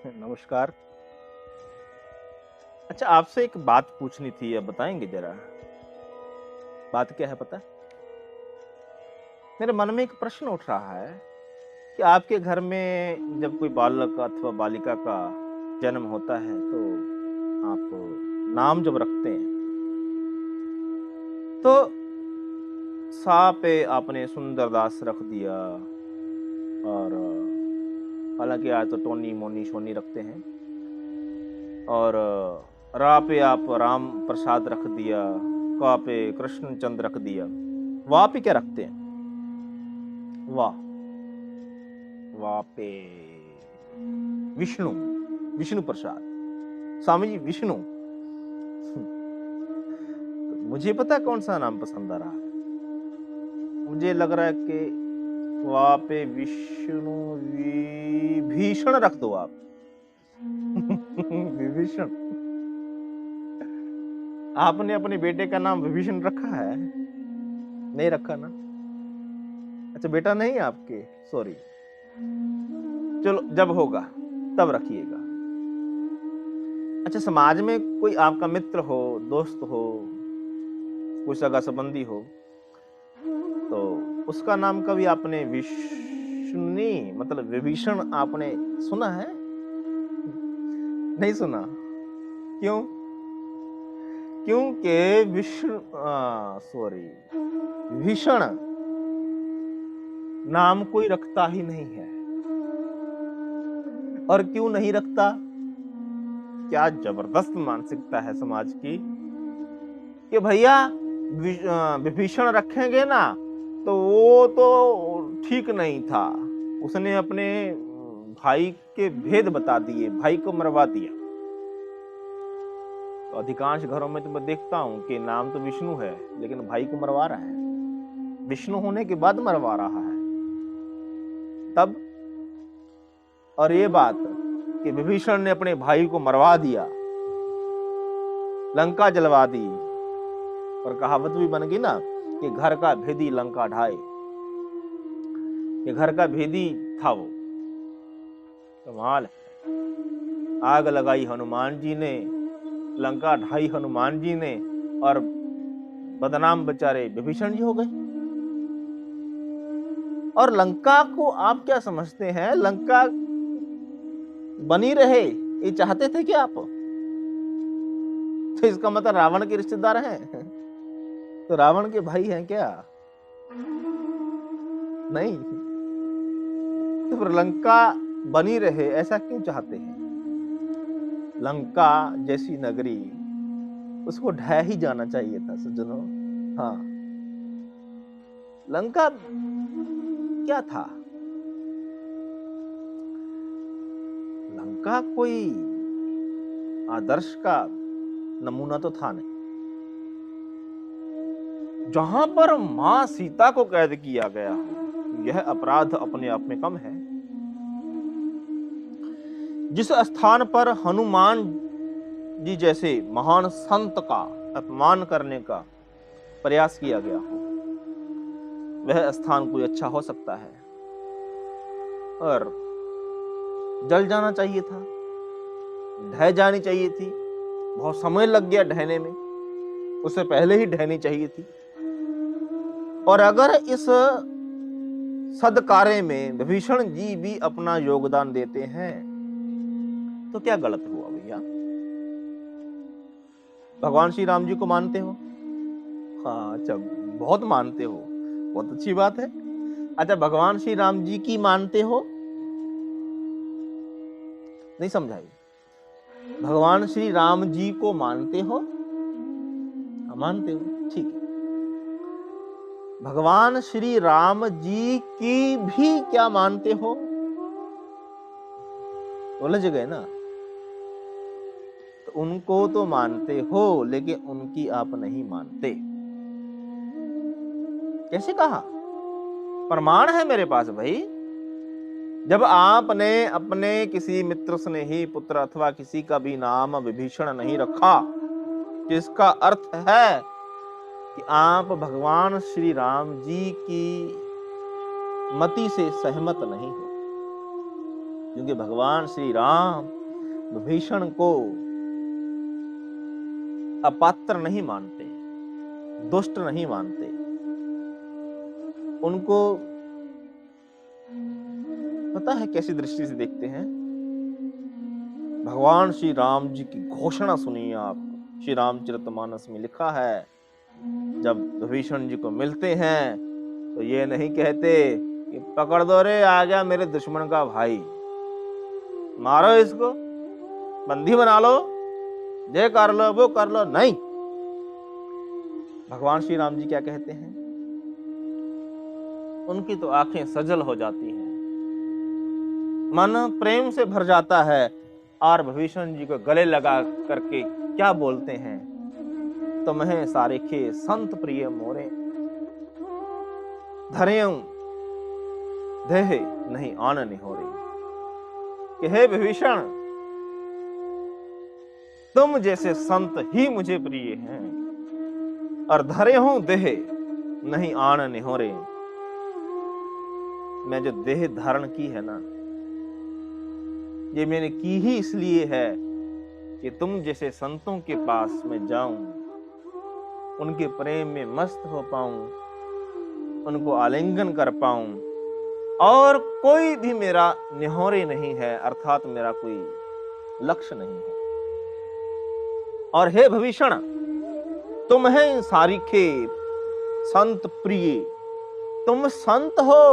नमस्कार। अच्छा, आपसे एक बात पूछनी थी, अब बताएँगे ज़रा? बात क्या है पता है? मेरे मन में एक प्रश्न उठ रहा है कि आपके घर में जब कोई बालक अथवा बालिका का जन्म होता है, तो आप नाम जब रखते हैं, तो सा पे आपने सुंदरदास रख दिया और हालाँकि आज तो टोनी, मोनी, सोनी रखते हैं और रा पे आप राम प्रसाद रख दिया, का पे कृष्णचंद रख दिया। वा पे क्या रखते हैं? वा, वा पे विष्णु, विष्णु प्रसाद, स्वामी जी विष्णु। तो मुझे पता है कौन-सा नाम पसंद आ रहा है? मुझे लग रहा है कि वा पे विष्णु विभीषण रख दो आप। विभीषण। आपने अपने बेटे का नाम विभीषण रखा है? नहीं रखा ना? अच्छा, बेटा नहीं है आपके? सॉरी। चलो, जब होगा तब रखिएगा। अच्छा, समाज में कोई आपका मित्र हो, दोस्त हो, कोई सगा-संबंधी हो, तो उसका नाम कभी आपने विष्णु मतलब विभीषण आपने सुना है? नहीं सुना? क्यों? क्योंकि सॉरी, विभीषण नाम कोई रखता ही नहीं है। और क्यों नहीं रखता? क्या जबरदस्त मानसिकता है समाज की कि भैया विभीषण रखेंगे ना, तो वो तो ठीक नहीं था, उसने अपने भाई के भेद बता दिए, भाई को मरवा दिया। तो अधिकांश घरों में तो मैं देखता हूं कि नाम तो विष्णु है, लेकिन भाई को मरवा रहा है, विष्णु होने के बाद मरवा रहा है। तब और ये बात कि विभीषण ने अपने भाई को मरवा दिया, लंका जलवा दी, और कहावत भी बन गई ना कि घर का भेदी लंका ढाए। ये घर का भेदी था वो। कमाल है। आग लगाई हनुमान जी ने, लंका ढाई हनुमान जी ने, और बदनाम बेचारे विभीषण जी हो गए। और लंका को आप क्या समझते हैं? लंका बनी रहे ये चाहते थे क्या आप? तो इसका मतलब रावण के रिश्तेदार हैं? तो रावण के भाई हैं क्या? नहीं। तो फिर लंका बनी रहे ऐसा क्यों चाहते हैं? लंका जैसी नगरी, उसको ढह ही जाना चाहिए था सज्जनों। हाँ, लंका क्या था? लंका कोई आदर्श का नमूना तो था नहीं। जहां पर मां सीता को कैद किया गया, यह अपराध अपने आप में कम है। जिस स्थान पर हनुमान जी जैसे महान संत का अपमान करने का प्रयास किया गया हो, वह स्थान कोई अच्छा हो सकता है? और जल जाना चाहिए था, ढह जानी चाहिए थी। बहुत समय लग गया ढहने में, उससे पहले ही ढहनी चाहिए थी। और अगर इस सदकार्य में विभीषण जी भी अपना योगदान देते हैं, तो क्या गलत हुआ भैया? भगवान श्री राम जी को मानते हो? हाँ, अच्छा, बहुत मानते हो, बहुत अच्छी बात है। अच्छा, भगवान श्री राम जी की मानते हो? नहीं समझाई। भगवान श्री राम जी को मानते हो? मानते हो, ठीक है। भगवान श्री राम जी की भी क्या मानते हो? उलझ गए ना? तो उनको तो मानते हो, लेकिन उनकी आप नहीं मानते। कैसे कहा? प्रमाण है मेरे पास भाई। जब आपने अपने किसी मित्र स्नेही पुत्र अथवा किसी का भी नाम विभीषण नहीं रखा, जिसका अर्थ है कि आप भगवान श्री राम जी की मति से सहमत नहीं हो। क्योंकि भगवान श्री राम विभीषण को अपात्र नहीं मानते, दुष्ट नहीं मानते, उनको पता है कैसी दृष्टि से देखते हैं। भगवान श्री राम जी की घोषणा सुनिए आप। श्री रामचरितमानस में लिखा है, जब विभीषण जी को मिलते हैं तो ये नहीं कहते कि पकड़ दो रे, आ गया मेरे दुश्मन का भाई, मारो इसको, बंदी बना लो, ये कर लो वो कर लो। नहीं, भगवान श्री राम जी क्या कहते हैं, उनकी तो आंखें सजल हो जाती हैं, मन प्रेम से भर जाता है, और विभीषण जी को गले लगा करके क्या बोलते हैं, तुम्हें सारिखे संत प्रिय मोरे, धरेऊं देह नहीं आन निहोरे, कि हे विभीषण, तुम जैसे संत ही मुझे प्रिय हैं, और धरे हूं देह नहीं आन निहोरे। मैं जो देह धारण की है ना, ये मैंने की ही इसलिए है कि तुम जैसे संतों के पास में जाऊं, उनके प्रेम में मस्त हो पाऊं, उनको आलिंगन कर पाऊं, और कोई भी मेरा निहोरे नहीं है, अर्थात मेरा कोई लक्ष्य नहीं है। और हे विभीषण, तुम है सारिखे संत प्रिय, तुम संत हो।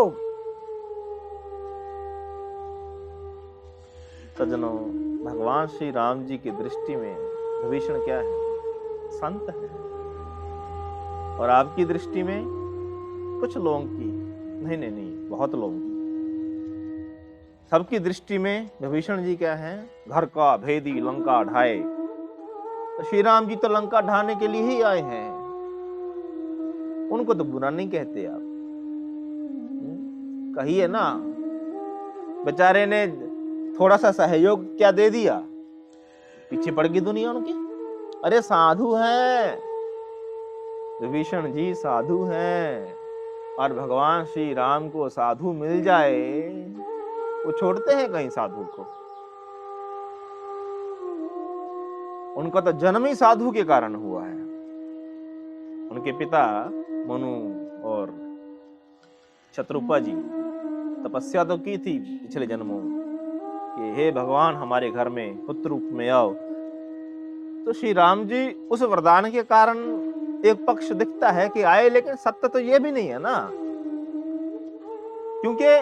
सजनों, भगवान श्री राम जी की दृष्टि में विभीषण क्या है, संत है। और आपकी दृष्टि में कुछ लोगों की नहीं, बहुत लोगों की, सबकी दृष्टि में विभीषण जी क्या है, घर का भेदी लंका ढाए। तो श्री राम जी तो लंका ढाने के लिए ही आए हैं, उनको तो बुरा नहीं कहते आप। कहिए ना, बेचारे ने थोड़ा सा सहयोग क्या दे दिया, पीछे पड़ गई दुनिया उनकी। अरे साधु हैं विभीषण जी, साधु हैं, और भगवान श्री राम को साधु मिल जाए, वो छोड़ते हैं कहीं साधु को। उनका तो जन्म ही साधु के कारण हुआ है। उनके पिता मनु और शत्रुपा जी तपस्या तो की थी पिछले जन्मों कि हे भगवान, हमारे घर में पुत्र रूप में आओ। तो श्री राम जी उस वरदान के कारण एक पक्ष दिखता है कि आए, लेकिन सत्य तो ये भी नहीं है ना, क्योंकि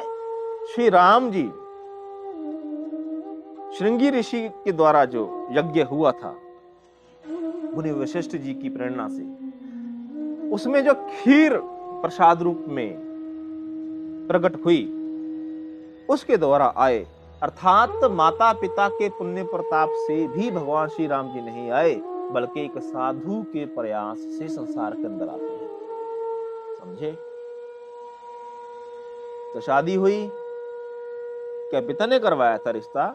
श्री राम जी श्रृंगी ऋषि के द्वारा जो यज्ञ हुआ था मुनि वशिष्ठ जी की प्रेरणा से, उसमें जो खीर प्रसाद रूप में प्रकट हुई, उसके द्वारा आए। अर्थात माता पिता के पुण्य प्रताप से भी भगवान श्री राम जी नहीं आए, बल्कि एक साधु के प्रयास से संसार के अंदर आते हैं। समझे? तो शादी हुई, क्या पिता ने करवाया था रिश्ता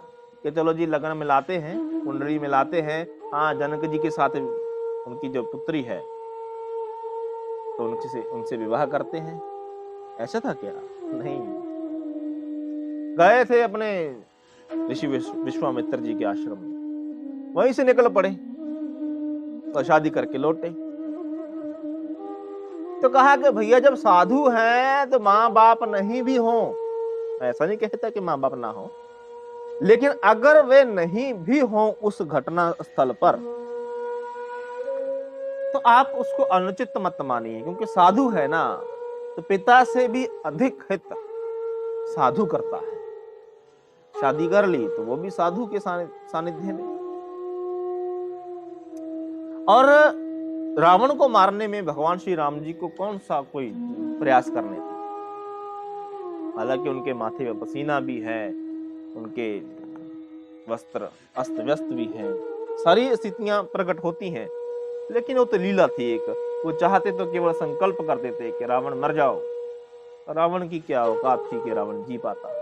कि चलो जी लगन मिलाते हैं, कुंडली मिलाते हैं, हाँ जनक जी के साथ उनकी जो पुत्री है तो उनसे विवाह करते हैं, ऐसा था क्या? नहीं, गए थे अपने ऋषि विश्वामित्र जी के आश्रम में, वहीं से निकल पड़े तो शादी करके लौटे। तो कहा कि भैया जब साधु हैं तो माँ बाप नहीं भी हो, ऐसा नहीं कहता कि माँ बाप ना हो, लेकिन अगर वे नहीं भी हो उस घटना स्थल पर तो आप उसको अनुचित मत मानिए, क्योंकि साधु है ना तो पिता से भी अधिक हित साधु करता है। शादी कर ली तो वो भी साधु के सानिध्य में। और रावण को मारने में भगवान श्री राम जी को कौन सा कोई प्रयास करने थे? हालांकि उनके माथे में पसीना भी है, उनके वस्त्र अस्त व्यस्त भी हैं, सारी स्थितियां प्रकट होती हैं, लेकिन वो तो लीला थी एक। वो चाहते तो केवल संकल्प करते थे कि रावण मर जाओ, रावण की क्या औकात थी कि रावण जी पाता।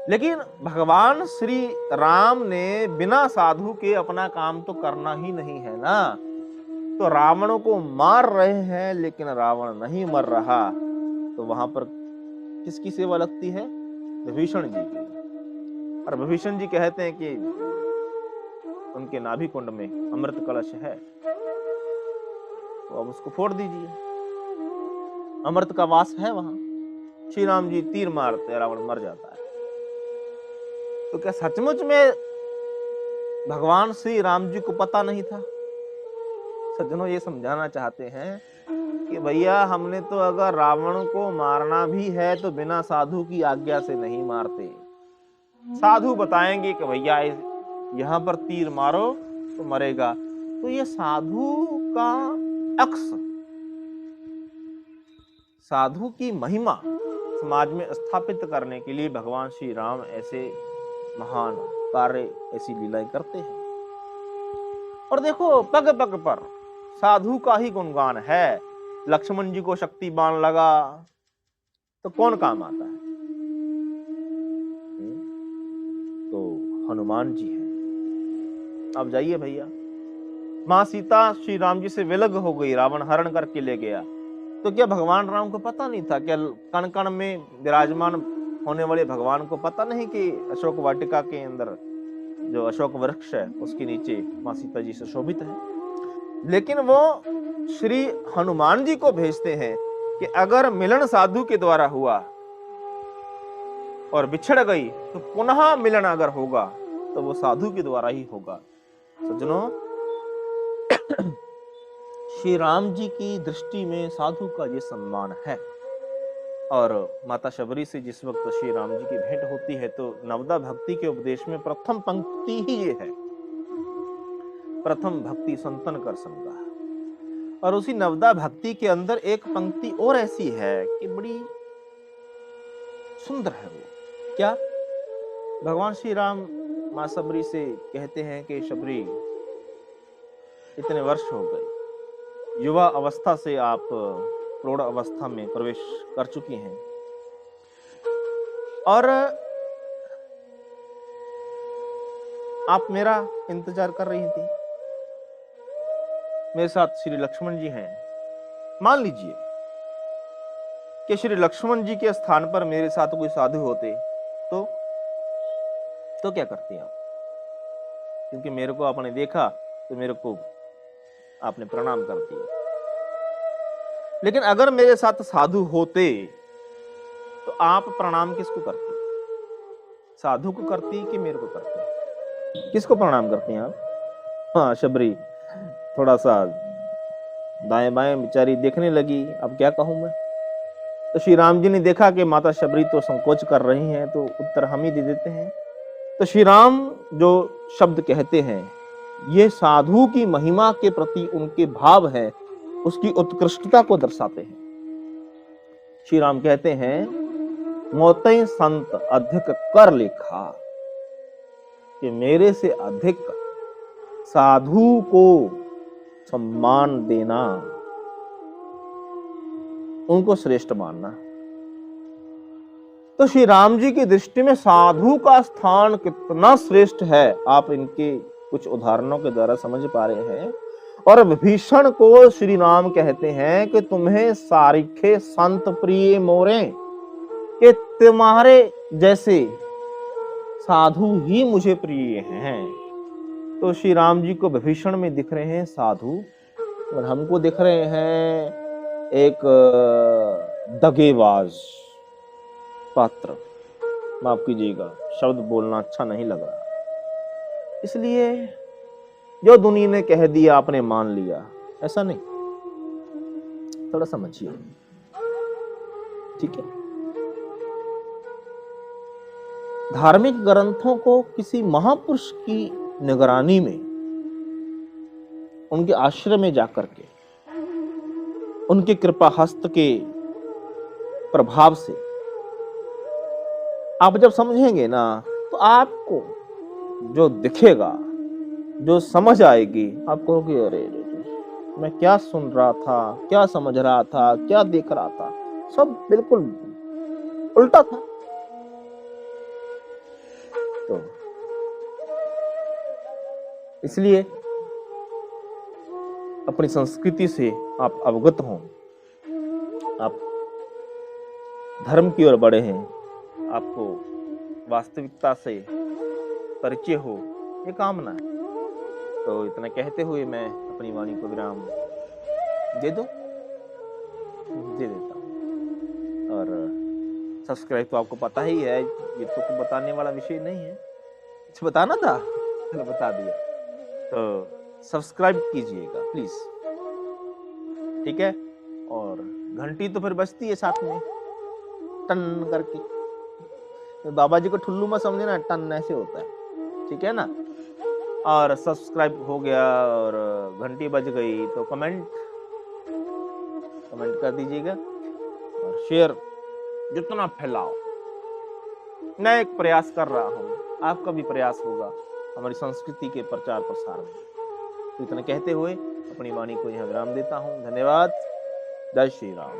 लेकिन भगवान श्री राम ने बिना साधु के अपना काम तो करना ही नहीं है ना, तो रावण को मार रहे हैं लेकिन रावण नहीं मर रहा, तो वहां पर किसकी सेवा लगती है? विभीषण जी की। और विभीषण जी कहते हैं कि उनके नाभि कुंड में अमृत कलश है, तो अब उसको फोड़ दीजिए, अमृत का वास है वहां। श्री राम जी तीर मारते रावण मर जाता है। तो क्या सचमुच में भगवान श्री राम जी को पता नहीं था? सज्जनों, ये समझाना चाहते हैं कि भैया हमने तो अगर रावण को मारना भी है तो बिना साधु की आज्ञा से नहीं मारते। साधु बताएंगे कि भैया यहां पर तीर मारो तो मरेगा। तो ये साधु का अक्स, साधु की महिमा समाज में स्थापित करने के लिए भगवान श्री राम ऐसे महान कार्य, ऐसी लीलाएं करते हैं। और देखो, पग पग पर साधु का ही गुणगान है। लक्ष्मण जी को शक्ति बाण लगा तो कौन काम आता है? तो हनुमान जी हैं। अब जाइए भैया, मां सीता श्री राम जी से विलग हो गई, रावण हरण करके ले गया। तो क्या भगवान राम को पता नहीं था? क्या कण कण में विराजमान होने वाले भगवान को पता नहीं कि अशोक वाटिका के अंदर जो अशोक वृक्ष है उसके नीचे मां सीता जी से शोभित है? लेकिन वो श्री हनुमान जी को भेजते हैं कि अगर मिलन साधु के द्वारा हुआ और बिछड़ गई तो पुनः मिलन अगर होगा तो वो साधु के द्वारा ही होगा। सज्जनों, श्री राम जी की दृष्टि में साधु का ये सम्मान है। और माता शबरी से जिस वक्त श्री राम जी की भेंट होती है तो नवदा भक्ति के उपदेश में प्रथम पंक्ति ही ये है, प्रथम भक्ति संतन कर संगा। और उसी नवदा भक्ति के अंदर एक पंक्ति और ऐसी है कि बड़ी सुंदर है। वो क्या? भगवान श्री राम मां शबरी से कहते हैं कि शबरी, इतने वर्ष हो गए, युवा अवस्था से आप प्रौढ़ अवस्था में प्रवेश कर चुकी हैं और आप मेरा इंतजार कर रही थी। मेरे साथ श्री लक्ष्मण जी हैं। मान लीजिए कि श्री लक्ष्मण जी के स्थान पर मेरे साथ कोई साधु होते तो क्या करती आप? क्योंकि मेरे को आपने देखा तो मेरे को आपने प्रणाम कर दिया। लेकिन अगर मेरे साथ साधु होते तो आप प्रणाम किसको करती? साधु को करती कि मेरे को करती? किसको प्रणाम करती हैं आप? हाँ शबरी थोड़ा सा दाएं बाएं बेचारी देखने लगी, अब क्या कहूं मैं। तो श्री राम जी ने देखा कि माता शबरी तो संकोच कर रही हैं, तो उत्तर हम ही दे देते हैं। तो श्री राम जो शब्द कहते हैं ये साधु की महिमा के प्रति उनके भाव है, उसकी उत्कृष्टता को दर्शाते हैं। श्री राम कहते हैं, मोते संत अधिक कर लेखा, कि मेरे से अधिक साधु को सम्मान देना, उनको श्रेष्ठ मानना। तो श्री राम जी की दृष्टि में साधु का स्थान कितना श्रेष्ठ है, आप इनके कुछ उदाहरणों के द्वारा समझ पा रहे हैं। और विभीषण को श्री राम कहते हैं कि तुम्हें सारिखे संत प्रिय मोरे, कि तुम्हारे जैसे साधु ही मुझे प्रिय हैं। तो श्री राम जी को विभीषण में दिख रहे हैं साधु, और हमको दिख रहे हैं एक दगेबाज पात्र। माफ कीजिएगा, शब्द बोलना अच्छा नहीं लग रहा, इसलिए जो दुनिया ने कह दिया आपने मान लिया, ऐसा नहीं, थोड़ा समझिए, ठीक है। धार्मिक ग्रंथों को किसी महापुरुष की निगरानी में, उनके आश्रय में जाकर के, उनके कृपा हस्त के प्रभाव से आप जब समझेंगे ना, तो आपको जो दिखेगा, जो समझ आएगी, आप कहोगे अरे मैं क्या सुन रहा था, क्या समझ रहा था, क्या देख रहा था, सब बिल्कुल उल्टा था। तो इसलिए अपनी संस्कृति से आप अवगत हों, आप धर्म की ओर बढ़े हैं, आपको वास्तविकता से परिचय हो, ये कामना है। तो इतना कहते हुए मैं अपनी वाणी को विराम दे दूं, दे देता हूँ। और सब्सक्राइब तो आपको पता ही है, ये तो बताने वाला विषय नहीं है, कुछ बताना था चलो बता दिया। तो सब्सक्राइब कीजिएगा प्लीज, ठीक है। और घंटी तो फिर बजती है साथ में टन करके, तो बाबा जी को ठुल्लू मत समझे ना, टन ऐसे होता है, ठीक है ना। और सब्सक्राइब हो गया और घंटी बज गई तो कमेंट कर दीजिएगा और शेयर जितना फैलाओ। मैं एक प्रयास कर रहा हूँ, आपका भी प्रयास होगा हमारी संस्कृति के प्रचार प्रसार में। तो इतना कहते हुए अपनी वाणी को यहाँ विराम देता हूँ। धन्यवाद। जय श्री राम।